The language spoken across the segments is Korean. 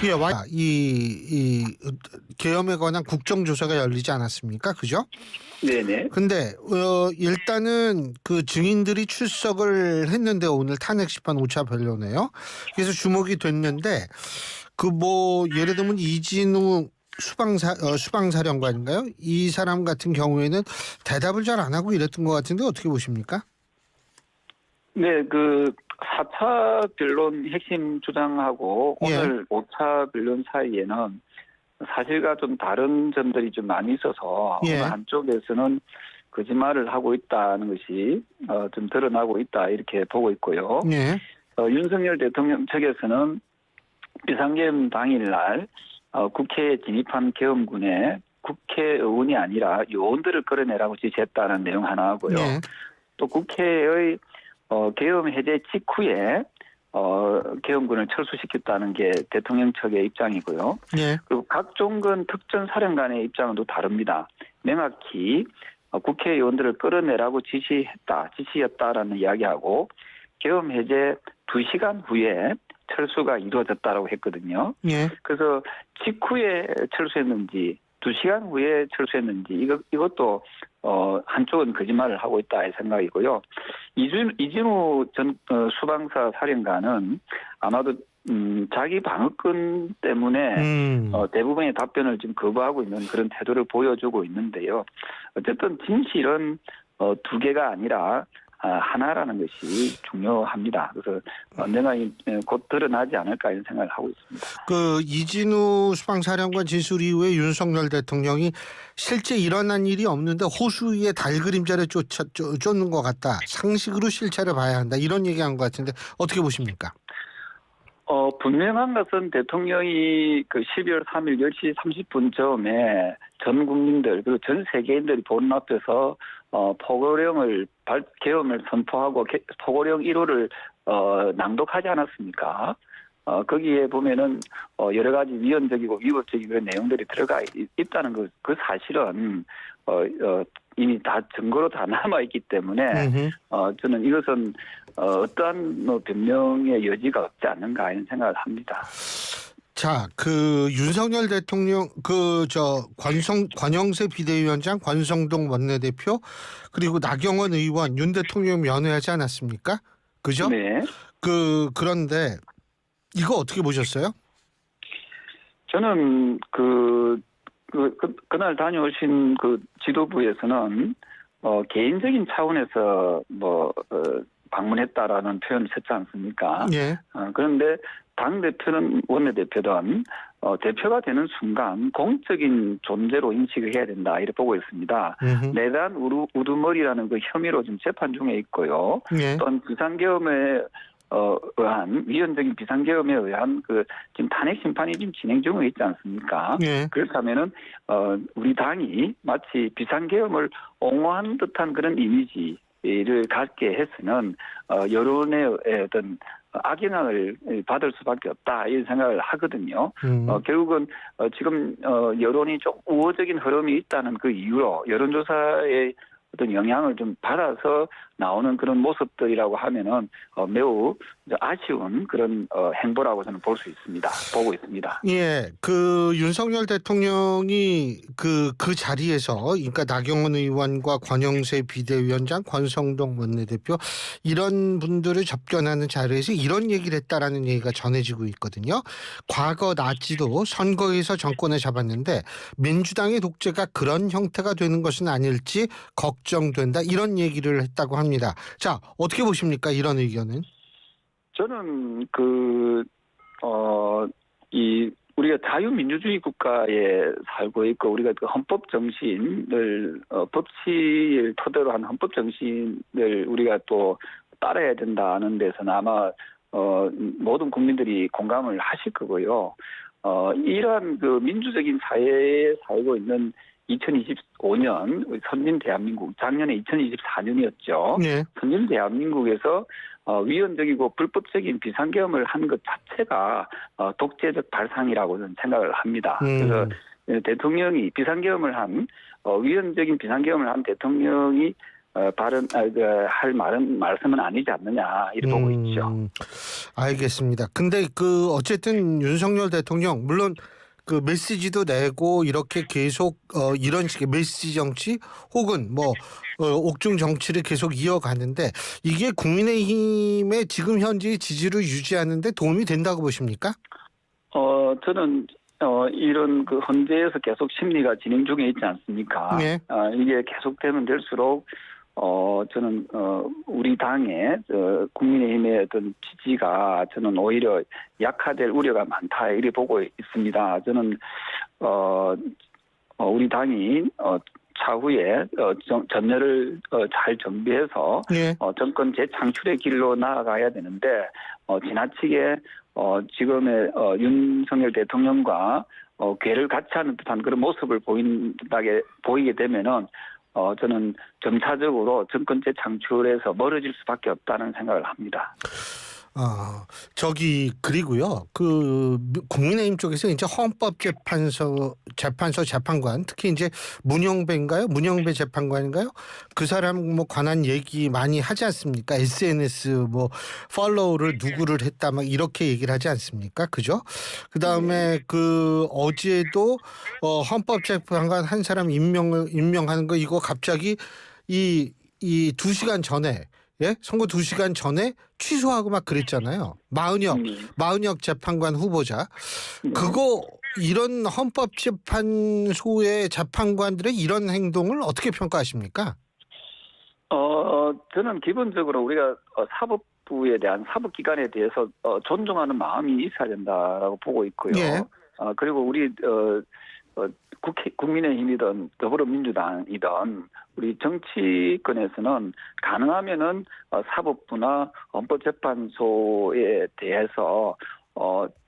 예, 계엄에 관한 국정조사가 열리지 않았습니까? 그죠? 네네. 근데 일단은 그 증인들이 출석을 했는데 오늘 탄핵 심판 5차 변론에요. 그래서 주목이 됐는데 그 뭐 예를 들면 이진우 수방사령관인가요? 이 사람 같은 경우에는 대답을 잘 안 하고 이랬던 것 같은데 어떻게 보십니까? 네, 그 4차 변론 핵심 주장하고 예, 오늘 5차 변론 사이에는 사실과 좀 다른 점들이 좀 많이 있어서 어느 예, 한쪽에서는 거짓말을 하고 있다는 것이 좀 드러나고 있다 이렇게 보고 있고요. 예, 윤석열 대통령 측에서는 비상계엄 당일날 국회에 진입한 계엄군에 국회의원이 아니라 요원들을 끌어내라고 지시했다는 내용 하나 하고요. 예, 또 국회의 계엄 해제 직후에 계엄군을 철수시켰다는 게 대통령 측의 입장이고요. 예, 그리고 각종근 특전사령관의 입장은 또 다릅니다. 명확히 국회의원들을 끌어내라고 지시였다라는 이야기하고 계엄 해제 2시간 후에 철수가 이루어졌다라고 했거든요. 예. 그래서 직후에 철수했는지 2시간 후에 철수했는지 이것도 한쪽은 거짓말을 하고 있다 이 생각이고요. 이진우 전 수방사 사령관은 아마도 자기 방어권 때문에 대부분의 답변을 지금 거부하고 있는 그런 태도를 보여주고 있는데요. 어쨌든 진실은 두 개가 아니라 하나라는 것이 중요합니다. 그래서 언젠가 곧 드러나지 않을까 이런 생각을 하고 있습니다. 그 이진우 수방사령관 진술 이후에 윤석열 대통령이 실제 일어난 일이 없는데 호수 위에 달 그림자를 쫓는 것 같다. 상식으로 실체를 봐야 한다. 이런 얘기한 것 같은데 어떻게 보십니까? 분명한 것은 대통령이 그 12월 3일 10시 30분 쯤에 전 국민들 그리고 전 세계인들이 보는 앞에서 계엄을 선포하고 포고령 1호를 낭독하지 않았습니까? 거기에 보면은 여러 가지 위헌적이고 위법적인 그런 내용들이 들어가 있다는 그 사실은 이미 다 증거로 다 남아 있기 때문에 저는 이것은 어떠한 변명의 여지가 없지 않는가 이런 생각을 합니다. 자, 그 윤석열 대통령 관영세 비대위원장, 권성동 원내대표 그리고 나경원 의원 윤 대통령 면회하지 않았습니까? 그죠? 네. 그런데 이거 어떻게 보셨어요? 저는 그날 다녀오신 그 지도부에서는 개인적인 차원에서 방문했다라는 표현을 썼지 않습니까? 예. 그런데 당 대표는 원내대표든 대표가 되는 순간 공적인 존재로 인식을 해야 된다 이렇게 보고 있습니다. 내란 우두머리라는 그 혐의로 지금 재판 중에 있고요. 예. 또한 비상계엄에 의한 위헌적인 비상계엄에 의한 그 지금 탄핵 심판이 지금 진행 중에 있지 않습니까? 예. 그렇다면은 우리 당이 마치 비상계엄을 옹호한 듯한 그런 이미지를 갖게 해서는 여론의 어떤 악영향을 받을 수밖에 없다 이런 생각을 하거든요. 결국은 지금 여론이 좀 우호적인 흐름이 있다는 그 이유로 여론조사의 어떤 영향을 좀 받아서 나오는 그런 모습들이라고 하면은 매우 아쉬운 그런 행보라고 저는 보고 있습니다. 예, 그 윤석열 대통령이 그 자리에서, 그러니까 나경원 의원과 권영세 비대위원장, 권성동 원내대표 이런 분들을 접견하는 자리에서 이런 얘기를 했다라는 얘기가 전해지고 있거든요. 과거 나치도 선거에서 정권을 잡았는데 민주당의 독재가 그런 형태가 되는 것은 아닐지 걱정된다. 이런 얘기를 했다고 합니다. 자, 어떻게 보십니까? 이런 의견은? 저는 우리가 자유민주주의 국가에 살고 있고 우리가 그 헌법 정신을 법치를 토대로 한 헌법 정신을 우리가 또 따라야 된다는 데서는 아마 모든 국민들이 공감을 하실 거고요. 이러한 그 민주적인 사회에 살고 있는 2025년 선진 대한민국, 작년에 2024년이었죠. 네. 선진 대한민국에서 위헌적이고 불법적인 비상계엄을 한 것 자체가 독재적 발상이라고 저는 생각을 합니다. 그래서 대통령이 위헌적인 비상계엄을 한 대통령이 할 말씀은 아니지 않느냐 이렇게 보고 있죠. 알겠습니다. 근데 그 어쨌든 윤석열 대통령 물론 그 메시지도 내고 이렇게 계속 이런 식의 메시지 정치 혹은 뭐 옥중 정치를 계속 이어가는데 이게 국민의힘의 지금 현재 지지를 유지하는 데 도움이 된다고 보십니까? 저는 이런 그 헌재에서 계속 심리가 진행 중에 있지 않습니까? 네. 이게 계속되면 될수록 저는 우리 당의 국민의힘의 어떤 지지가 저는 오히려 약화될 우려가 많다 이렇게 보고 있습니다. 저는 우리 당이 차후에 전열을 잘 정비해서 네. 정권 재창출의 길로 나아가야 되는데 지나치게 지금의 윤석열 대통령과 궤를 같이 하는 듯한 그런 모습을 보이게 되면은 저는 점차적으로 정권 재창출에서 멀어질 수밖에 없다는 생각을 합니다. 그리고요. 그 국민의힘 쪽에서 이제 헌법재판소 재판관 특히 이제 문영배 재판관인가요? 그 사람 뭐 관한 얘기 많이 하지 않습니까? SNS 뭐 팔로우를 누구를 했다 막 이렇게 얘기를 하지 않습니까? 그죠? 그다음에 그 어제도 헌법재판관 한 사람 임명하는 거 이거 갑자기 이 2시간 전에 선거 2시간 전에 취소하고 막 그랬잖아요. 마은혁 재판관 후보자. 그거 이런 헌법재판소의 재판관들의 이런 행동을 어떻게 평가하십니까? 저는 기본적으로 우리가 사법부에 대한 사법기관에 대해서 존중하는 마음이 있어야 된다라고 보고 있고요. 예. 그리고 우리 국민의힘이든 더불어민주당이든 우리 정치권에서는 가능하면은 사법부나 헌법재판소에 대해서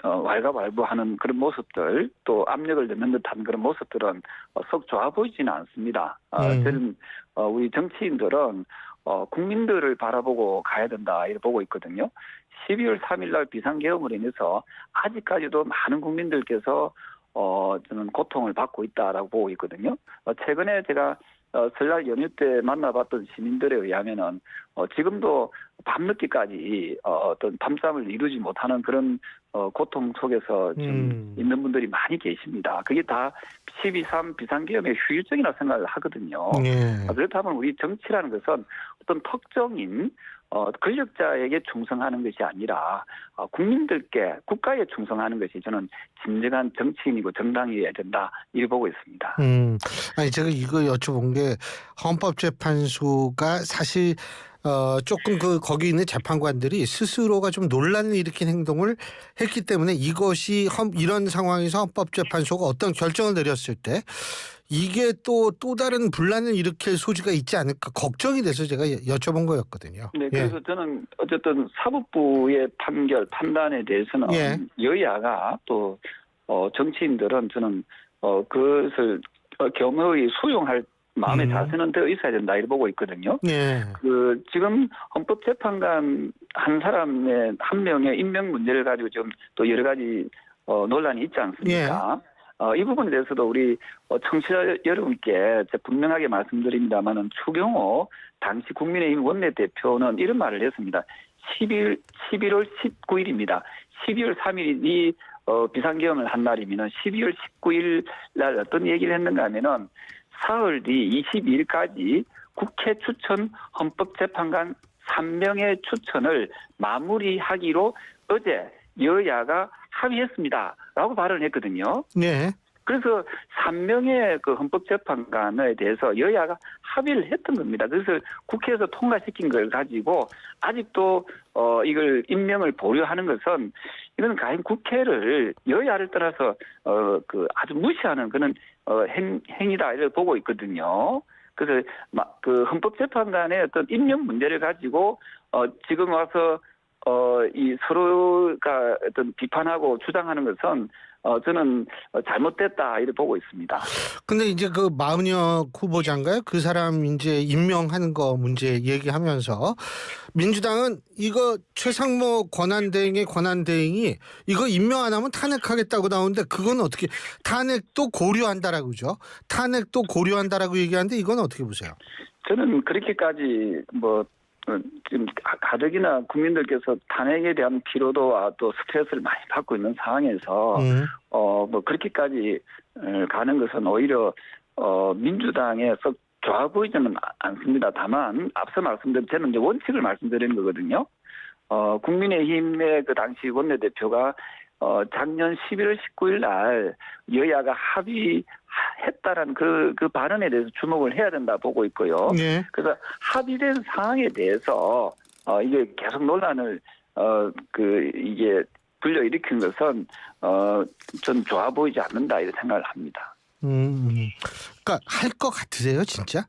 왈가왈부하는 그런 모습들 또 압력을 넣는 듯한 그런 모습들은 썩 좋아 보이지는 않습니다. 저는 우리 정치인들은 국민들을 바라보고 가야 된다 이렇게 보고 있거든요. 12월 3일 날 비상계엄으로 인해서 아직까지도 많은 국민들께서 저는 고통을 받고 있다라고 보고 있거든요. 최근에 제가 설날 연휴 때 만나봤던 시민들에 의하면은 지금도 밤늦게까지 어떤 밤잠을 이루지 못하는 그런 고통 속에서 좀 있는 분들이 많이 계십니다. 그게 다 12.3 비상계엄의 후유증이라 생각을 하거든요. 예. 그렇다면 우리 정치라는 것은 어떤 특정인 권력자에게 충성하는 것이 아니라 국민들께 국가에 충성하는 것이 저는 진정한 정치인이고 정당이어야 된다 이렇게 보고 있습니다. 아니 제가 이거 여쭤본 게 헌법재판소가 사실 조금 거기 있는 재판관들이 스스로가 좀 논란을 일으킨 행동을 했기 때문에 이것이 이런 상황에서 헌법재판소가 어떤 결정을 내렸을 때 이게 또 다른 분란을 일으킬 소지가 있지 않을까 걱정이 돼서 제가 여쭤본 거였거든요. 네, 그래서 저는 어쨌든 사법부의 판단에 대해서는 여야가 또 정치인들은 저는 그것을 겸허히 수용할 마음의 자세는 되어 있어야 된다 이렇게 보고 있거든요. 지금 헌법재판관 한 명의 임명 문제를 가지고 지금 또 여러 가지 논란이 있지 않습니까? 이 부분에 대해서도 우리 청취자 여러분께 분명하게 말씀드립니다만은 추경호 당시 국민의힘 원내대표는 이런 말을 했습니다. 11월 19일입니다. 12월 3일이 비상계엄을 한 날이면은 12월 19일 날 어떤 얘기를 했는가 하면은 사흘 뒤 22일까지 국회 추천 헌법재판관 3명의 추천을 마무리하기로 어제 여야가 합의했습니다라고 발언을 했거든요. 그래서 3명의 그 헌법재판관에 대해서 여야가 합의를 했던 겁니다. 그래서 국회에서 통과시킨 걸 가지고 아직도 이걸 임명을 보류하는 것은 이건 과연 국회를 여야를 떠나서 아주 무시하는 그런 행위다 이렇게 보고 있거든요. 그래서 그 헌법재판관의 어떤 임명 문제를 가지고 지금 와서 이 서로가 어떤 비판하고 주장하는 것은 저는 잘못됐다 이렇게 보고 있습니다. 근데 이제 그 마은혁 후보자인가요? 그 사람 이제 임명하는 거 문제 얘기하면서 민주당은 이거 최상목 권한대행이 이거 임명 안 하면 탄핵하겠다고 나오는데 그건 어떻게 탄핵도 고려한다라고 그러죠? 탄핵도 고려한다라고 얘기하는데 이건 어떻게 보세요? 저는 그렇게까지 지금 가덕이나 국민들께서 탄핵에 대한 피로도와 또 스트레스를 많이 받고 있는 상황에서 그렇게까지 가는 것은 오히려 민주당에 썩 좋아 보이지는 않습니다. 다만 앞서 말씀드린 저는 이제 원칙을 말씀드리는 거거든요. 국민의힘의 그 당시 원내대표가 작년 11월 19일 날 여야가 합의했다라는 그 발언에 대해서 주목을 해야 된다 보고 있고요. 네. 그래서 합의된 사항에 대해서 이게 계속 논란을 이게 불러일으킨 것은 전 좋아 보이지 않는다 이런 생각을 합니다. 그러니까 할 것 같으세요, 진짜?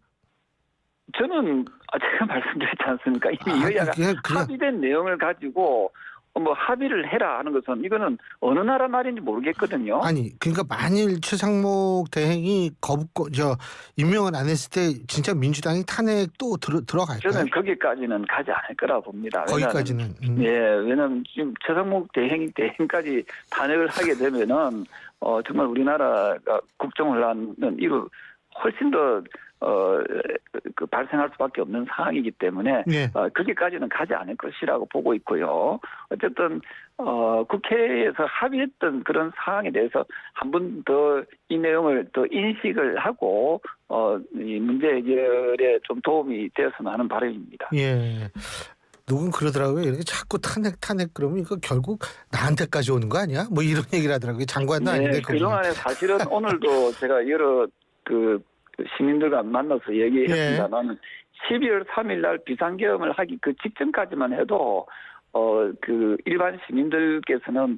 저는 제가 말씀드렸지 않습니까? 이미 여야가 그냥... 합의된 내용을 가지고 합의를 해라 하는 것은 이거는 어느 나라 말인지 모르겠거든요. 아니 그러니까 만일 최상목 대행이 임명을 안 했을 때 진짜 민주당이 탄핵 또 들어갈까요? 저는 거기까지는 가지 않을 거라 봅니다. 거기까지는. 예, 왜냐하면 지금 최상목 대행까지 탄핵을 하게 되면은 정말 우리나라가 국정혼란은 이거 훨씬 더 발생할 수밖에 없는 상황이기 때문에 네. 거기까지는 가지 않을 것이라고 보고 있고요. 어쨌든 국회에서 합의했던 그런 사항에 대해서 한 번 더 이 내용을 더 인식을 하고 이 문제 해결에 좀 도움이 되었으면 하는 바람입니다. 예. 누군 그러더라고요. 이렇게 자꾸 탄핵 그러면 이거 결국 나한테까지 오는 거 아니야? 뭐 이런 얘기를 하더라고요. 장관도 네, 아닌데. 그동안에 사실은 오늘도 제가 여러 시민들과 만나서 얘기했습니다만 12월 3일 날 비상계엄을 하기 그 직전까지만 해도 일반 시민들께서는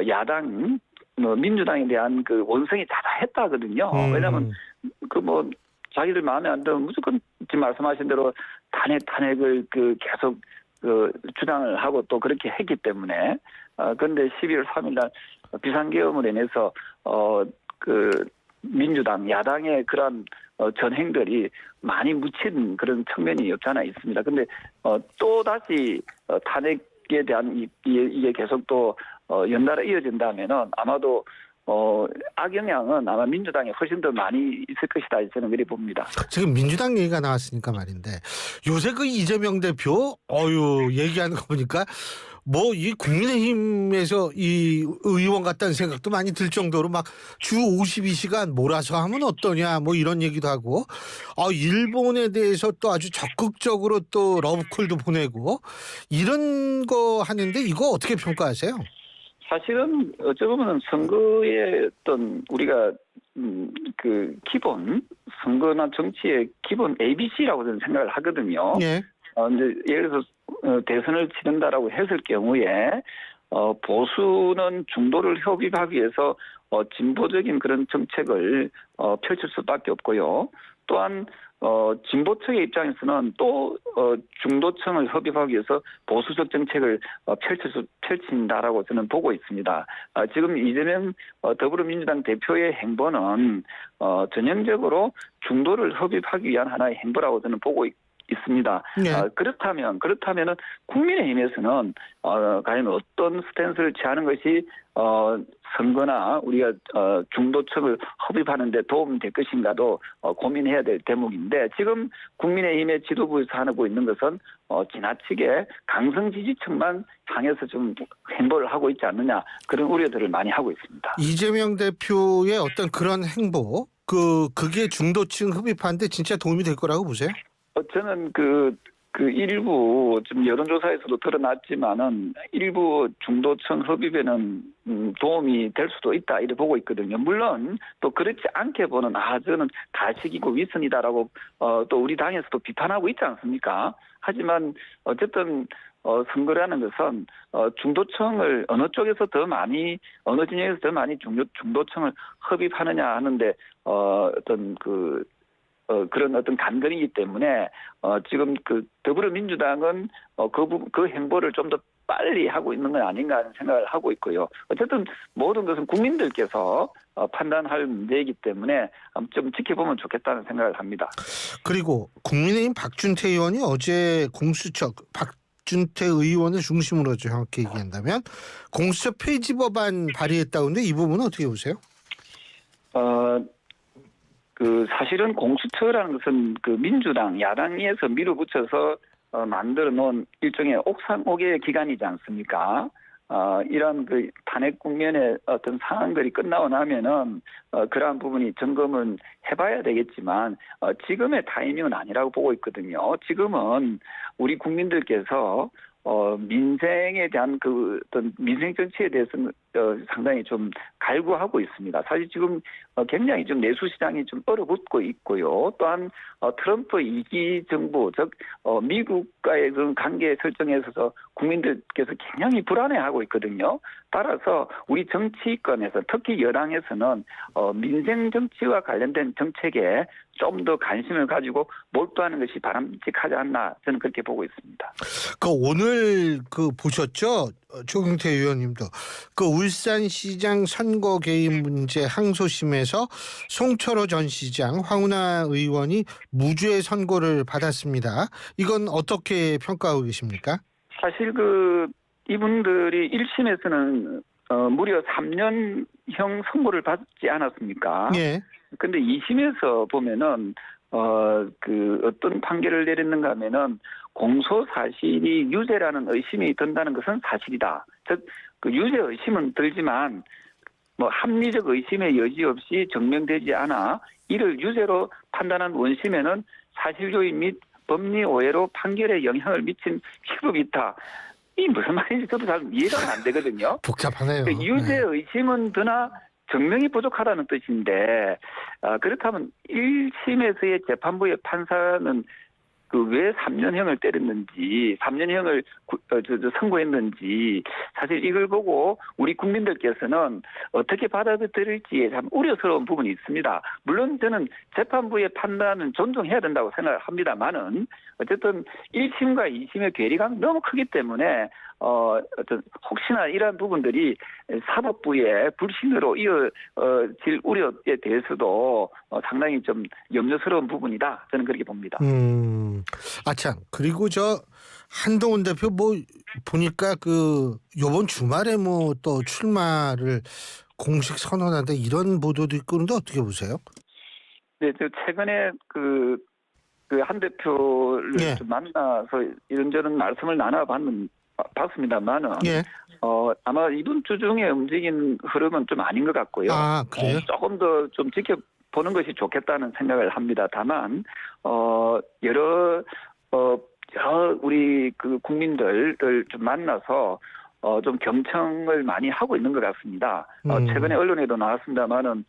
야당 민주당에 대한 그 원성이 자자했다거든요. 왜냐하면 자기들 마음에 안 들면 무조건 지금 말씀하신 대로 탄핵을 계속 주장을 하고 또 그렇게 했기 때문에 그런데 12월 3일 날 비상계엄으로 인해서 민주당 야당의 그런 전행들이 많이 묻힌 그런 측면이 없지 않아 있습니다. 그런데 또 다시 탄핵에 대한 이게 계속 또 연달아 이어진다면은 아마도 악영향은 아마 민주당에 훨씬 더 많이 있을 것이다 저는 그렇게 봅니다. 지금 민주당 얘기가 나왔으니까 말인데 요새 그 이재명 대표 얘기하는 거 보니까 이 국민의힘에서 이 의원 같다는 생각도 많이 들 정도로 막 주 52시간 몰아서 하면 어떠냐 이런 얘기도 하고 일본에 대해서 또 아주 적극적으로 또 러브콜도 보내고 이런 거 하는데 이거 어떻게 평가하세요? 사실은 어찌 보면 선거의 어떤 우리가 기본 선거나 정치의 기본 ABC라고 저는 생각을 하거든요. 네. 이제 예를 들어서 대선을 치른다라고 했을 경우에 보수는 중도를 협입하기 위해서 진보적인 그런 정책을 펼칠 수밖에 없고요. 또한 진보층의 입장에서는 또 중도층을 협입하기 위해서 보수적 정책을 펼친다라고 저는 보고 있습니다. 지금 이재명 더불어민주당 대표의 행보는 전형적으로 중도를 협입하기 위한 하나의 행보라고 저는 보고 있습니다. 네. 그렇다면은 국민의힘에서는 과연 어떤 스탠스를 취하는 것이 선거나 우리가 중도층을 흡입하는 데 도움이 될 것인가도 고민해야 될 대목인데 지금 국민의힘의 지도부에서 하고 있는 것은 지나치게 강성 지지층만 향해서 좀 행보를 하고 있지 않느냐 그런 우려들을 많이 하고 있습니다. 이재명 대표의 어떤 그런 행보 그게 중도층 흡입하는데 진짜 도움이 될 거라고 보세요? 저는 일부 좀 여론조사에서도 드러났지만은 일부 중도층 흡입에는 도움이 될 수도 있다 이렇게 보고 있거든요. 물론 또 그렇지 않게 보는 저는 가식이고 위선이다라고 또 우리 당에서도 비판하고 있지 않습니까? 하지만 어쨌든 선거라는 것은 중도층을 어느 쪽에서 더 많이 어느 진영에서 더 많이 중도층을 흡입하느냐 하는데 그런 어떤 간건이기 때문에 지금 더불어민주당은 그 행보를 좀 더 빨리 하고 있는 건 아닌가 하는 생각을 하고 있고요. 어쨌든 모든 것은 국민들께서 판단할 문제이기 때문에 좀 지켜보면 좋겠다는 생각을 합니다. 그리고 국민의힘 박준태 의원이 어제 공수처 박준태 의원을 중심으로 정확히 얘기한다면 공수처 폐지 법안 발의했다고 하는데 이 부분은 어떻게 보세요? 사실은 공수처라는 것은 그 민주당 야당에서 밀어붙여서 만들어 놓은 일종의 옥상옥의 기관이지 않습니까? 이런 그 탄핵 국면의 어떤 상황들이 끝나고 나면은 그러한 부분이 점검은 해봐야 되겠지만 지금의 타이밍은 아니라고 보고 있거든요. 지금은 우리 국민들께서 민생에 대한 그 어떤 민생 정치에 대해서는 상당히 좀 갈구하고 있습니다. 사실 지금 굉장히 좀 내수 시장이 좀 얼어붙고 있고요. 또한 트럼프 2기 정부, 즉 미국과의 그런 관계 설정에 있어서 국민들께서 굉장히 불안해하고 있거든요. 따라서 우리 정치권에서 특히 여당에서는 민생 정치와 관련된 정책에 좀 더 관심을 가지고 몰두하는 것이 바람직하지 않나 저는 그렇게 보고 있습니다. 그 오늘 그 보셨죠? 조경태 의원님도 그 울산시장 선거 개입 문제 항소심에서 송철호 전 시장, 황운하 의원이 무죄 선고를 받았습니다. 이건 어떻게 평가하고 계십니까? 사실 이분들이 1심에서는 무려 3년형 선고를 받지 않았습니까? 예. 근데 2심에서 보면은 어떤 판결을 내렸는가 하면은 공소 사실이 유죄라는 의심이 든다는 것은 사실이다. 즉 그 유죄 의심은 들지만 뭐 합리적 의심의 여지 없이 증명되지 않아 이를 유죄로 판단한 원심에는 사실조의 및 법리 오해로 판결에 영향을 미친 피급이 있다. 이 무슨 말인지 저도 잘 이해가 안 되거든요. 복잡하네요. 유죄 의심은 드나 증명이 부족하다는 뜻인데 그렇다면 1심에서의 재판부의 판사는 왜 3년형을 때렸는지 3년형을 선고했는지 사실 이걸 보고 우리 국민들께서는 어떻게 받아들일지에 참 우려스러운 부분이 있습니다. 물론 저는 재판부의 판단은 존중해야 된다고 생각을 합니다만은 어쨌든 1심과 2심의 괴리감이 너무 크기 때문에 혹시나 이러한 부분들이 사법부의 불신으로 이어질 우려에 대해서도 상당히 좀 염려스러운 부분이다. 저는 그렇게 봅니다. 참. 그리고 한동훈 대표 보니까 요번 주말에 또 출마를 공식 선언한다 이런 보도도 있고 그런데 어떻게 보세요? 네, 최근에 한 대표를 예. 좀 만나서 이런저런 말씀을 나눠봤습니다만은 예. 아마 이번 주 중에 움직인 흐름은 좀 아닌 것 같고요. 아, 그래요? 조금 더 좀 지켜보는 것이 좋겠다는 생각을 합니다. 다만 여러 우리 국민들을 좀 만나서 좀 경청을 많이 하고 있는 것 같습니다. 최근에 언론에도 나왔습니다만은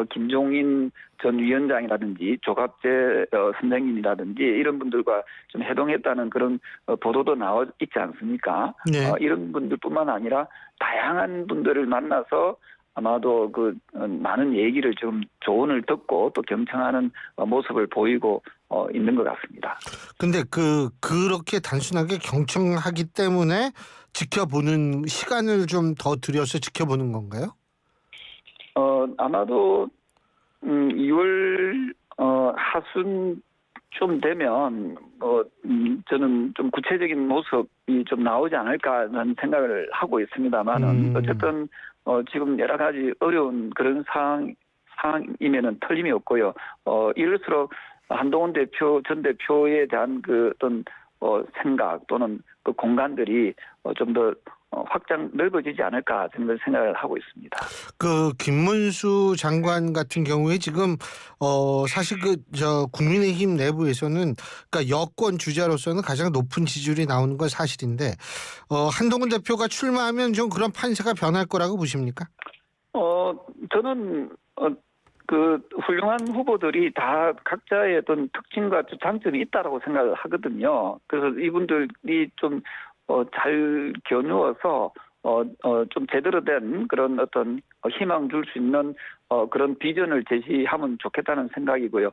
김종인 전 위원장이라든지 조갑재 선생님이라든지 이런 분들과 좀 회동했다는 그런 보도도 나와 있지 않습니까? 네. 이런 분들뿐만 아니라 다양한 분들을 만나서 아마도 많은 얘기를 좀 조언을 듣고 또 경청하는 모습을 보이고 있는 것 같습니다. 근데 그렇게 단순하게 경청하기 때문에 지켜보는 시간을 좀 더 들여서 지켜보는 건가요? 아마도 2월 하순 좀 되면 저는 좀 구체적인 모습이 좀 나오지 않을까라는 생각을 하고 있습니다만은 어쨌든 지금 여러 가지 어려운 그런 상황이면은 틀림이 없고요. 이럴수록 한동훈 전 대표에 대한 어떤 생각 또는 그 공간들이 좀 더 넓어지지 않을까 저는 생각을 하고 있습니다. 김문수 장관 같은 경우에 지금 사실 국민의힘 내부에서는 그러니까 여권 주자로서는 가장 높은 지지율이 나오는 건 사실인데 한동훈 대표가 출마하면 좀 그런 판세가 변할 거라고 보십니까? 저는 훌륭한 후보들이 다 각자의 어떤 특징과 장점이 있다라고 생각을 하거든요. 그래서 이분들이 좀 잘 겨누어서 좀 제대로 된 그런 어떤 희망 줄 수 있는 그런 비전을 제시하면 좋겠다는 생각이고요.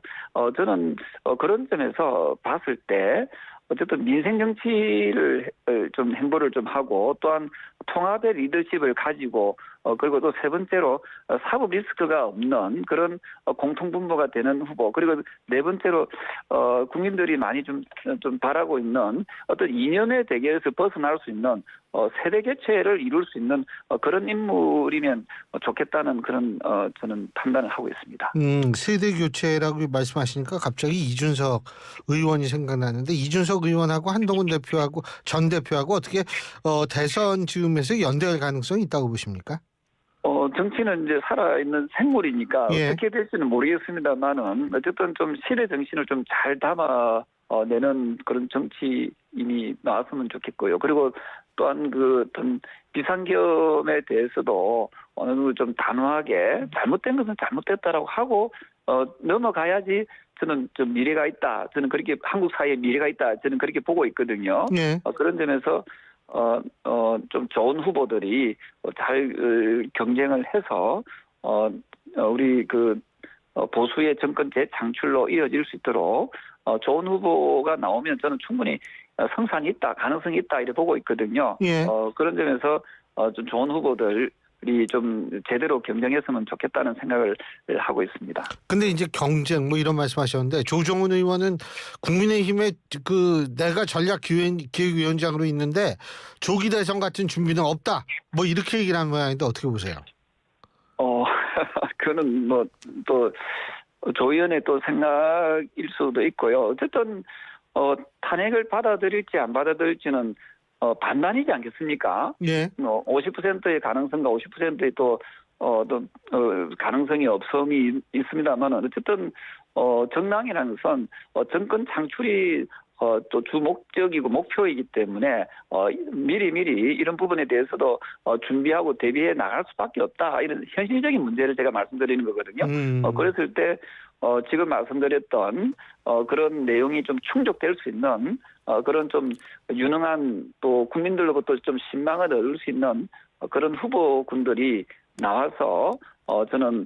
저는 그런 점에서 봤을 때 어쨌든 민생 정치를 좀 행보를 좀 하고 또한 통합의 리더십을 가지고 그리고 또 세 번째로 사법 리스크가 없는 그런 공통분모가 되는 후보, 그리고 네 번째로 국민들이 많이 좀 바라고 있는 어떤 이념의 대결에서 벗어날 수 있는 세대 교체를 이룰 수 있는 그런 인물이면 좋겠다는 그런 저는 판단을 하고 있습니다. 세대 교체라고 말씀하시니까 갑자기 이준석 의원이 생각나는데, 이준석 의원하고 한동훈 대표하고 전 대표하고 어떻게 대선 즈음에서 연대할 가능성이 있다고 보십니까? 정치는 이제 살아있는 생물이니까 예. 어떻게 될지는 모르겠습니다만은 어쨌든 좀 시대 정신을 좀 잘 담아 내는 그런 정치인이 나왔으면 좋겠고요. 그리고 또한 그 어떤 비상겸에 대해서도 어느 정도 좀 단호하게 잘못된 것은 잘못됐다라고 하고 넘어가야지 저는 좀 미래가 있다. 저는 그렇게 한국 사회에 미래가 있다. 저는 그렇게 보고 있거든요. 예. 그런 점에서 좀 좋은 후보들이 잘 경쟁을 해서 우리 그 보수의 정권 재창출로 이어질 수 있도록 좋은 후보가 나오면 저는 충분히 성산이 있다, 가능성이 있다 이렇게 보고 있거든요. 예. 그런 점에서 좀 좋은 후보들이 좀 제대로 경쟁했으면 좋겠다는 생각을 하고 있습니다. 근데 이제 경쟁 뭐 이런 말씀하셨는데, 조정훈 의원은 국민의힘의 그 내가 전략기획위원장으로 있는데 조기 대선 같은 준비는 없다, 뭐 이렇게 얘기를 한 모양인데 어떻게 보세요? 그거는 뭐 또 조 의원의 또 생각일 수도 있고요. 어쨌든 탄핵을 받아들일지 안 받아들일지는 반반이지 않겠습니까? 예. 50%의 가능성과 50%의 또 가능성이 없음이 있습니다만 어쨌든 정당이라는 것은 정권 창출이 또 주 목적이고 목표이기 때문에 미리 이런 부분에 대해서도 준비하고 대비해 나갈 수밖에 없다. 이런 현실적인 문제를 제가 말씀드리는 거거든요. 그랬을 때 지금 말씀드렸던 그런 내용이 좀 충족될 수 있는 그런 좀 유능한, 또 국민들로부터 좀 신망을 얻을 수 있는 그런 후보군들이 나와서 저는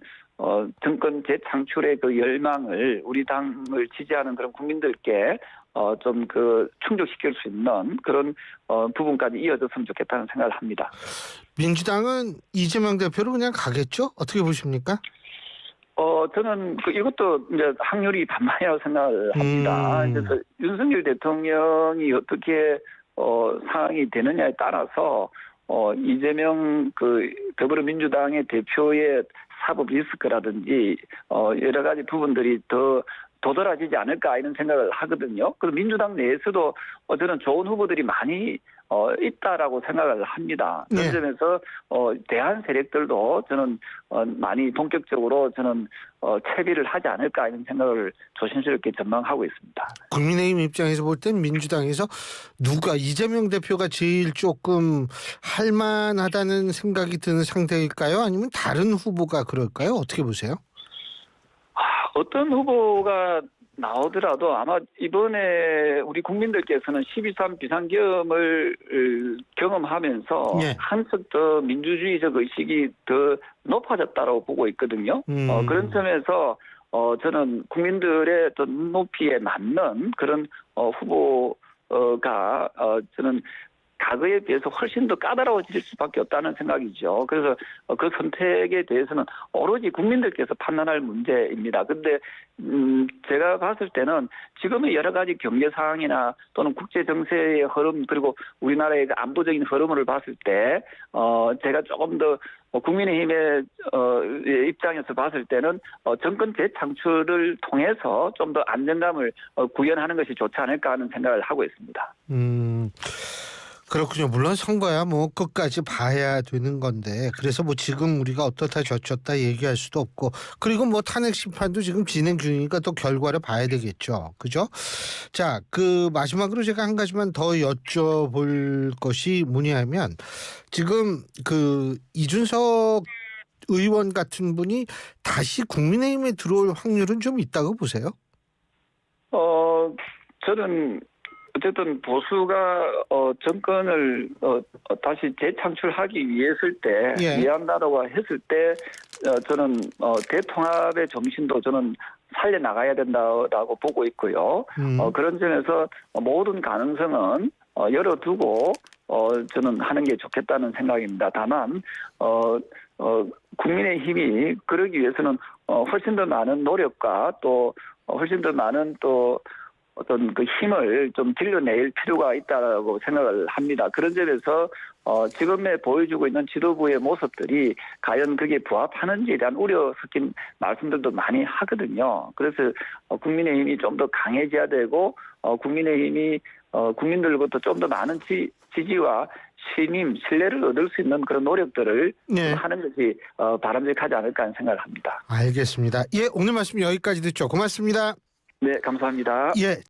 정권 재창출의 그 열망을, 우리 당을 지지하는 그런 국민들께 좀 충족시킬 수 있는 그런 부분까지 이어졌으면 좋겠다는 생각을 합니다. 민주당은 이재명 대표로 그냥 가겠죠? 어떻게 보십니까? 저는 이것도 이제 확률이 반반이라고 생각을 합니다. 그래서 윤석열 대통령이 어떻게 상황이 되느냐에 따라서 이재명 더불어민주당의 대표의 사법 리스크라든지 여러 가지 부분들이 더 도드라지지 않을까 이런 생각을 하거든요. 그래서 민주당 내에서도 저는 좋은 후보들이 많이 있다라고 생각을 합니다. 그런 네. 점에서 대한 세력들도 저는 많이 본격적으로 저는 채비를 하지 않을까 이런 생각을 조심스럽게 전망하고 있습니다. 국민의힘 입장에서 볼 땐 민주당에서 누가 이재명 대표가 제일 조금 할만하다는 생각이 드는 상대일까요? 아니면 다른 후보가 그럴까요? 어떻게 보세요? 어떤 후보가 나오더라도 아마 이번에 우리 국민들께서는 12.3 비상겸을 경험하면서 네. 한층 더 민주주의적 의식이 더 높아졌다고 보고 있거든요. 그런 점에서 저는 국민들의 어떤 눈높이에 맞는 그런 후보가 저는 과거에 비해서 훨씬 더 까다로워질 수밖에 없다는 생각이죠. 그래서 그 선택에 대해서는 오로지 국민들께서 판단할 문제입니다. 그런데 제가 봤을 때는 지금의 여러 가지 경제 상황이나 또는 국제 정세의 흐름, 그리고 우리나라의 안보적인 흐름을 봤을 때 제가 조금 더 국민의힘의 입장에서 봤을 때는 정권 재창출을 통해서 좀 더 안정감을 구현하는 것이 좋지 않을까 하는 생각을 하고 있습니다. 그렇군요. 물론 선거야 뭐 끝까지 봐야 되는 건데, 그래서 뭐 지금 우리가 어떻다 저쩌다 얘기할 수도 없고, 그리고 뭐 탄핵 심판도 지금 진행 중이니까 또 결과를 봐야 되겠죠. 그죠? 자, 마지막으로 제가 한 가지만 더 여쭤볼 것이 뭐냐면, 지금 이준석 의원 같은 분이 다시 국민의힘에 들어올 확률은 좀 있다고 보세요? 저는 어쨌든 보수가 정권을 다시 재창출하기 위했을 때, 예. 위한다라고 했을 때 저는 대통합의 정신도 저는 살려나가야 된다고 보고 있고요. 그런 점에서 모든 가능성은 열어두고 저는 하는 게 좋겠다는 생각입니다. 다만 국민의힘이 그러기 위해서는 훨씬 더 많은 노력과 또 훨씬 더 많은 또 어떤 그 힘을 좀 길러낼 필요가 있다고 생각을 합니다. 그런 점에서 지금에 보여주고 있는 지도부의 모습들이 과연 그게 부합하는지에 대한 우려 섞인 말씀들도 많이 하거든요. 그래서 국민의힘이 좀 더 강해져야 되고 국민의힘이 국민들로부터 좀 더 많은 지지와 신뢰를 얻을 수 있는 그런 노력들을 네. 하는 것이 바람직하지 않을까 하는 생각을 합니다. 알겠습니다. 예, 오늘 말씀 여기까지 듣죠. 고맙습니다. 네, 감사합니다. 예.